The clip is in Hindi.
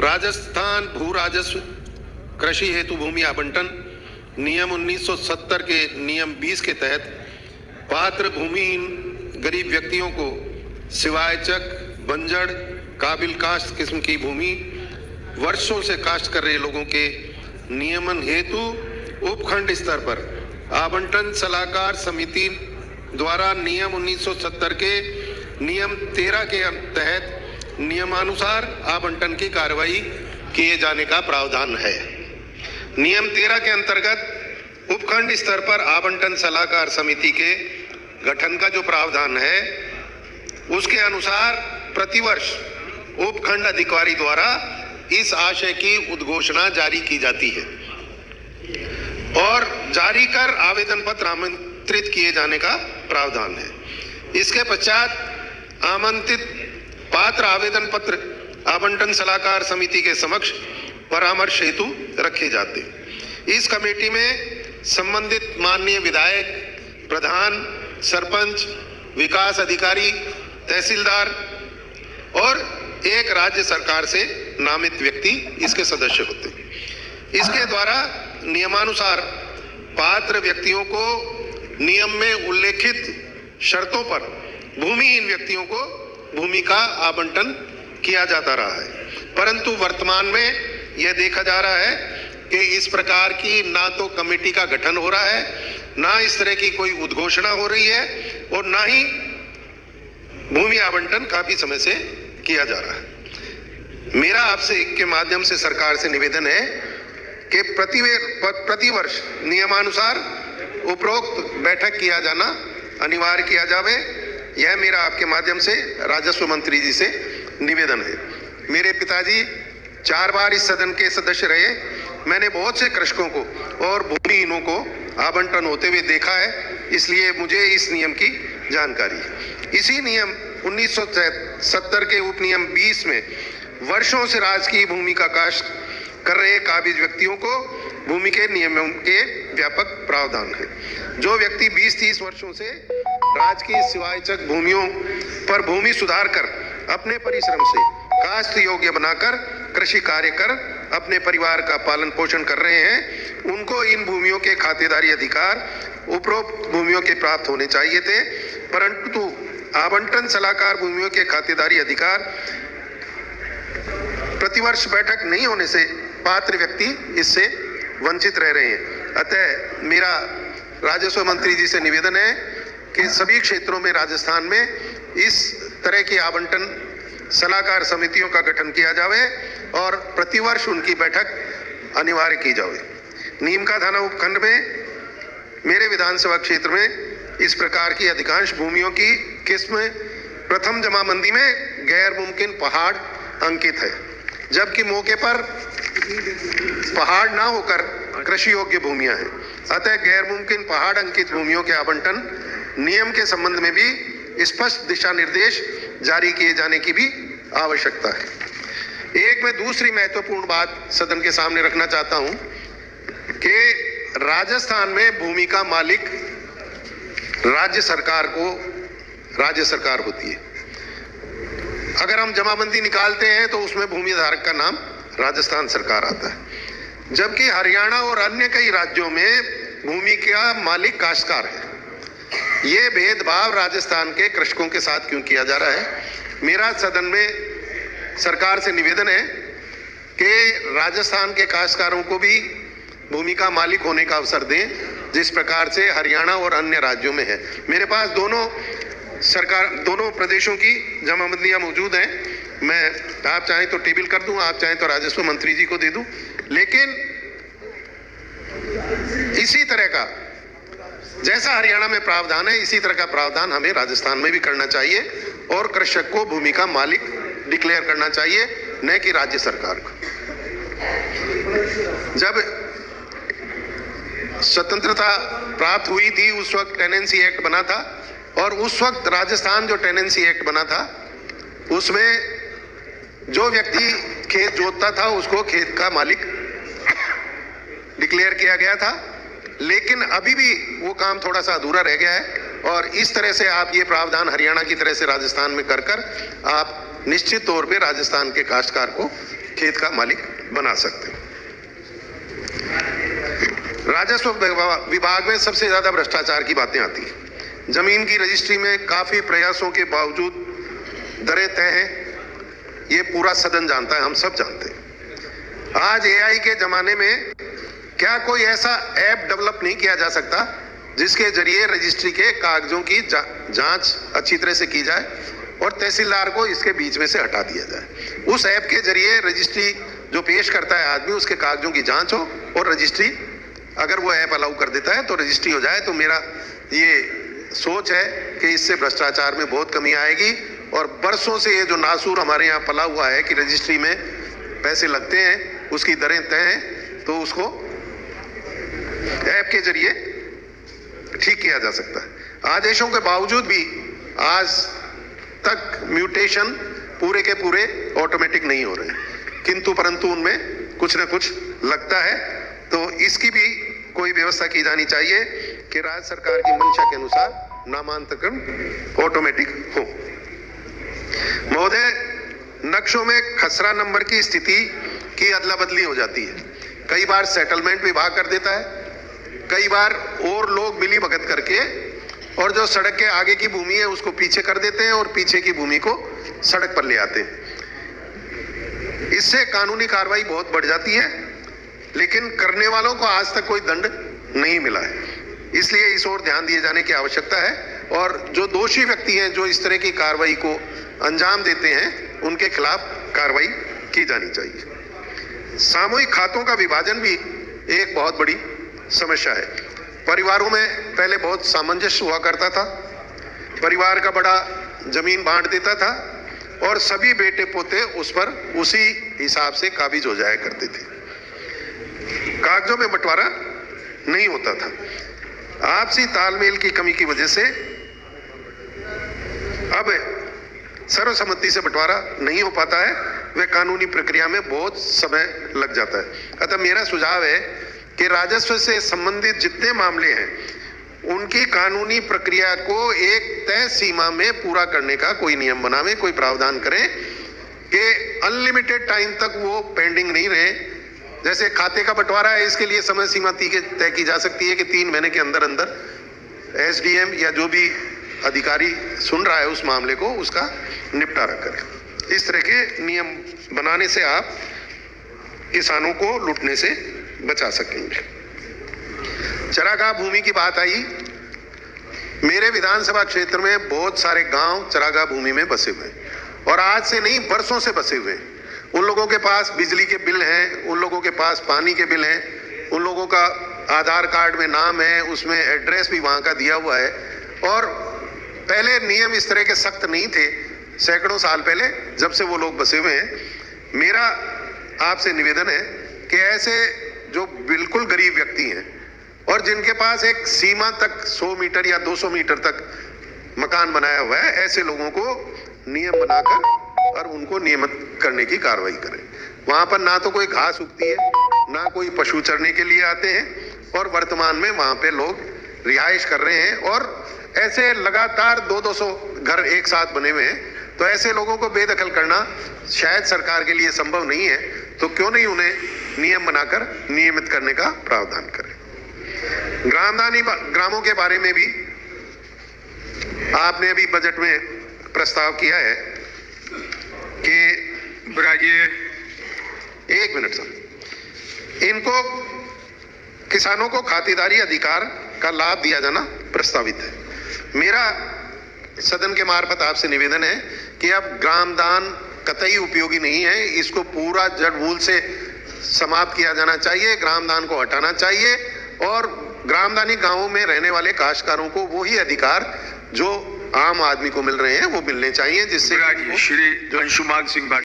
राजस्थान भू राजस्व कृषि हेतु भूमि आवंटन नियम 1970 के नियम 20 के तहत पात्र भूमिहीन गरीब व्यक्तियों को सिवाय चक, बंजर, काबिल काश्त किस्म की भूमि वर्षों से काश्त कर रहे लोगों के नियमन हेतु उपखंड स्तर पर आवंटन सलाहकार समिति द्वारा नियम 1970 के नियम 13 के तहत नियमानुसार आवंटन की कार्रवाई किए जाने का प्रावधान है। नियम 13 के अंतर्गत उपखंड स्तर पर आवंटन सलाहकार समिति के गठन का जो प्रावधान है उसके अनुसार प्रतिवर्ष उपखंड अधिकारी द्वारा इस आशय की उद्घोषणा जारी की जाती है और जारी कर आवेदन पत्र आमंत्रित किए जाने का प्रावधान है। इसके पश्चात आमंत्रित पात्र आवेदन पत्र आवंटन सलाहकार समिति के समक्ष परामर्श हेतु रखे जाते हैं। इस कमेटी में संबंधित माननीय विधायक, प्रधान, सरपंच, विकास अधिकारी, तहसीलदार और एक राज्य सरकार से नामित व्यक्ति इसके सदस्य होते हैं। इसके द्वारा नियमानुसार पात्र व्यक्तियों को नियम में उल्लेखित शर्तों पर भूमिहीन व्यक्तियों को भूमि का आवंटन किया जाता रहा है, परंतु वर्तमान में यह देखा जा रहा है कि इस प्रकार की ना तो कमेटी का गठन हो रहा है, ना इस तरह की कोई उद्घोषणा हो रही है और ना ही भूमि आवंटन काफी समय से किया जा रहा है। मेरा आपसे के माध्यम से सरकार से निवेदन है कि प्रतिवर्ष नियमानुसार उपरोक्त बैठक किया जाना अनिवार्य किया जावे। यह मेरा आपके माध्यम से राजस्व मंत्री जी से निवेदन है। मेरे पिताजी 4 बार इस सदन के सदस्य रहे। मैंने बहुत से कृषकों को और भूमिहीनों को आवंटन होते हुए देखा है, इसलिए मुझे इस नियम की जानकारी है। इसी नियम 1970 के उपनियम 20 में वर्षों से राजकीय भूमि का काश्त कर रहे काबिज व्यक्तियों को भूमि के नियमों के व्यापक प्रावधान है। जो व्यक्ति 20-30 वर्षों से राजकीय सिवायचक भूमियों पर भूमि सुधार कर अपने परिश्रम से काश्त योग्य बनाकर कृषि कार्य कर अपने परिवार का पालन पोषण कर रहे हैं, उनको इन भूमियों के खातेदारी अधिकार उपरोक्त भूमियों के प्राप्त होने चाहिए थे, परंतु आवंटन सलाहकार भूमियों के खातेदारी अधिकार प्रतिवर्ष बैठक नहीं होने से पात्र व्यक्ति इससे वंचित रह रहे हैं। अतः मेरा राजस्व मंत्री जी से निवेदन है कि सभी क्षेत्रों में राजस्थान में इस तरह की आवंटन सलाहकार समितियों का गठन किया जावे और प्रतिवर्ष उनकी बैठक अनिवार्य की जावे। नीमका थाना उपखंड में मेरे विधानसभा क्षेत्र में इस प्रकार की अधिकांश भूमियों की किस्म प्रथम जमाबंदी में गैर मुमकिन पहाड़ अंकित है, जबकि मौके पर पहाड़ ना होकर कृषि योग्य भूमियां हैं। अतः गैर मुमकिन पहाड़ अंकित भूमियों के आवंटन नियम के संबंध में भी स्पष्ट दिशा निर्देश जारी किए जाने की भी आवश्यकता है। एक मैं दूसरी महत्वपूर्ण बात सदन के सामने रखना चाहता हूं कि राजस्थान में भूमि का मालिक राज्य सरकार होती है। अगर हम जमाबंदी निकालते हैं तो उसमें भूमि धारक का नाम राजस्थान सरकार आता है, जबकि हरियाणा और अन्य कई राज्यों में भूमि का मालिक काश्तकार है। ये भेदभाव राजस्थान के कृषकों के साथ क्यों किया जा रहा है? मेरा सदन में सरकार से निवेदन है कि राजस्थान के काश्तकारों को भी भूमि का मालिक होने का अवसर दें, जिस प्रकार से हरियाणा और अन्य राज्यों में है। मेरे पास दोनों प्रदेशों की जमाबंदियां मौजूद हैं। मैं आप चाहें तो टेबल कर दूं, आप चाहें तो राजस्व मंत्री जी को दे दूं, लेकिन इसी तरह का जैसा हरियाणा में प्रावधान है, इसी तरह का प्रावधान हमें राजस्थान में भी करना चाहिए और कृषक को भूमि का मालिक डिक्लेयर करना चाहिए, न कि राज्य सरकार को। जब स्वतंत्रता प्राप्त हुई थी उस वक्त टेनेंसी एक्ट बना था और उस वक्त राजस्थान जो टेनेंसी एक्ट बना था उसमें जो व्यक्ति खेत जोतता था उसको खेत का मालिक डिक्लेयर किया गया था, लेकिन अभी भी वो काम थोड़ा सा अधूरा रह गया है और इस तरह से आप ये प्रावधान हरियाणा की तरह से राजस्थान में कर आप निश्चित तौर पे राजस्थान के काश्तकार को खेत का मालिक बना सकते हैं। राजस्व विभाग में सबसे ज्यादा भ्रष्टाचार की बातें आती हैं। जमीन की रजिस्ट्री में काफी प्रयासों के बावजूद दरें तय हैं, ये पूरा सदन जानता है, हम सब जानते हैं। आज एआई के जमाने में क्या कोई ऐसा ऐप डेवलप नहीं किया जा सकता जिसके जरिए रजिस्ट्री के कागजों की जांच अच्छी तरह से की जाए और तहसीलदार को इसके बीच में से हटा दिया जाए। उस ऐप के जरिए रजिस्ट्री जो पेश करता है आदमी, उसके कागजों की जांच हो और रजिस्ट्री, अगर वो ऐप अलाउ कर देता है तो रजिस्ट्री हो जाए। तो मेरा ये सोच है कि इससे भ्रष्टाचार में बहुत कमी आएगी। और बरसों से ये जो नासूर हमारे यहाँ पला हुआ है कि रजिस्ट्री में पैसे लगते हैं, उसकी दरें तय हैं, तो उसको ऐप के जरिए ठीक किया जा सकता है। आदेशों के बावजूद भी आज तक म्यूटेशन पूरे के पूरे ऑटोमेटिक नहीं हो रहे, किंतु परंतु उनमें कुछ न कुछ लगता है। तो इसकी भी कोई व्यवस्था की जानी चाहिए कि राज्य सरकार की मंशा के अनुसार नामांतरण ऑटोमेटिक हो। महोदय, नक्शों में खसरा नंबर की स्थिति की अदला बदली हो जाती है। कई बार सेटलमेंट विभाग कर देता है, कई बार और लोग मिली भगत करके और जो सड़क के आगे की भूमि है उसको पीछे कर देते हैं और पीछे की भूमि को सड़क पर ले आते हैं। इससे कानूनी कार्रवाई बहुत बढ़ जाती है, लेकिन करने वालों को आज तक कोई दंड नहीं मिला है। इसलिए इस ओर ध्यान दिए जाने की आवश्यकता है और जो दोषी व्यक्ति हैं जो इस तरह की कार्रवाई को अंजाम देते हैं, उनके खिलाफ कार्रवाई की जानी चाहिए। सामूहिक खातों का विभाजन भी एक बहुत बड़ी समस्या है। परिवारों में पहले बहुत सामंजस्य हुआ करता था, परिवार का बड़ा जमीन बांट देता था और सभी बेटे पोते उस पर उसी हिसाब से काबिज हो जाया करते थे। कागजों में बंटवारा नहीं होता था। आपसी तालमेल की कमी की वजह से अब सर्वसम्मति से बंटवारा नहीं हो पाता है, वह कानूनी प्रक्रिया में बहुत समय लग जाता है। अतः मेरा सुझाव है कि राजस्व से संबंधित जितने मामले हैं उनकी कानूनी प्रक्रिया को एक तय सीमा में पूरा करने का कोई नियम बनावे, कोई प्रावधान करें कि अनलिमिटेड टाइम तक वो पेंडिंग नहीं रहे। जैसे खाते का बंटवारा है, इसके लिए समय सीमा तय की जा सकती है कि 3 महीने के अंदर अंदर एसडीएम या जो भी अधिकारी सुन रहा है उस मामले को, उसका निपटारा करें। इस तरह के नियम बनाने से आप किसानों को लूटने से बचा सकेंगे। चरागाह भूमि की बात आई। मेरे विधानसभा क्षेत्र में बहुत सारे गांव चरागाह भूमि में बसे हुए हैं और आज से नहीं, बरसों से बसे हुए हैं। उन लोगों के पास बिजली के बिल हैं, उन लोगों के पास पानी के बिल हैं, उन लोगों का आधार कार्ड में नाम है, उसमें एड्रेस भी वहां का दिया हुआ है। और पहले नियम इस तरह के सख्त नहीं थे, सैकड़ों साल पहले जब से वो लोग बसे हुए हैं। मेरा आपसे निवेदन है कि ऐसे जो बिल्कुल गरीब व्यक्ति हैं और जिनके पास एक सीमा तक 100 मीटर या 200 मीटर तक मकान बनाया हुआ है, ऐसे लोगों को नियम बनाकर और उनको नियमित करने की कार्रवाई करें। वहां पर ना तो कोई घास उगती है, ना कोई पशु चरने के लिए आते हैं और वर्तमान में वहां पे लोग रिहाइश कर रहे हैं और ऐसे लगातार 200-200 घर एक साथ बने हुए हैं। तो ऐसे लोगों को बेदखल करना शायद सरकार के लिए संभव नहीं है, तो क्यों नहीं उन्हें नियम बनाकर नियमित करने का प्रावधान करें। ग्रामदानी ग्रामों के बारे में भी आपने अभी बजट में प्रस्ताव किया है कि एक मिनट सर, इनको किसानों को खातिरदारी अधिकार का लाभ दिया जाना प्रस्तावित है। मेरा सदन के मार्फत आपसे निवेदन है कि अब ग्रामदान कतई उपयोगी नहीं है, इसको पूरा जड़ मूल से समाप्त किया जाना चाहिए, ग्रामदान को हटाना चाहिए और ग्रामदानी गांवों में रहने वाले काश्तकारों को वही अधिकार जो आम आदमी को मिल रहे हैं वो मिलने चाहिए, जिससे श्री अंशुमान सिंह